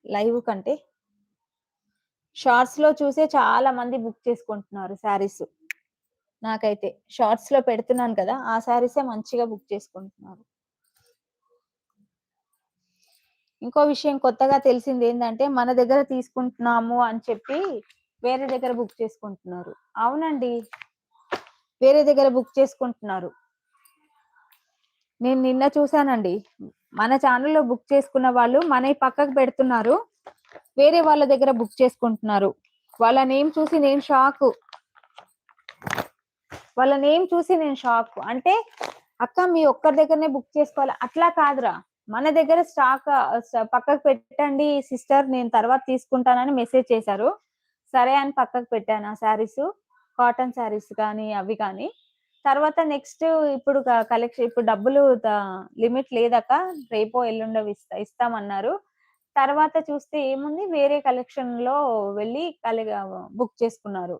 Live కంటే షార్ట్స్‌లో చూసే చాలా మంది బుక్ చేసుకుంటున్నారు శారీస్. నాకైతే షార్ట్స్‌లో పెడుతున్నాను కదా! ఆ శారీసే మంచిగా బుక్ చేసుకుంటున్నారు. ఇంకో విషయం కొత్తగా తెలిసిందేందంటే, మన దగ్గర తీసుకుంటున్నాము అని చెప్పి వేరే దగ్గర బుక్ చేసుకుంటున్నారు. అవునండి. వేరే దగ్గర బుక్ చేసుకుంటున్నారు. నేను నిన్న చూసానండి. మన ఛానెల్‌లో బుక్ చేసుకున్న వాళ్ళు మనయి పక్కకు పెడుతున్నారు. వేరే వాళ్ళ దగ్గర బుక్ చేసుకుంటున్నారు. వాళ్ళ నేమ్ చూసి నేను షాకు. వాళ్ళ నేమ్ చూసి నేను షాకు. అంటే అక్క మీ ఒక్కరి దగ్గరనే బుక్ చేసుకోవాలా? అట్లా కాదురా! మన దగ్గర స్టాక్ పక్కకు పెట్టండి సిస్టర్ నేను తర్వాత తీసుకుంటానని మెసేజ్ చేశారు. సరే అని పక్కకు పెట్టాను ఆ శారీసు. కాటన్ శారీస్ కానీ, అవి కానీ. తర్వాత నెక్స్ట్ ఇప్పుడు కలెక్షన్ ఇప్పుడు డబ్బులు లిమిట్ లేదక్క. రేపో, ఎల్లుండో ఇస్తామన్నారు. తర్వాత చూస్తే ఏముంది వేరే కలెక్షన్‌లో వెళ్ళి బుక్ చేసుకున్నారు.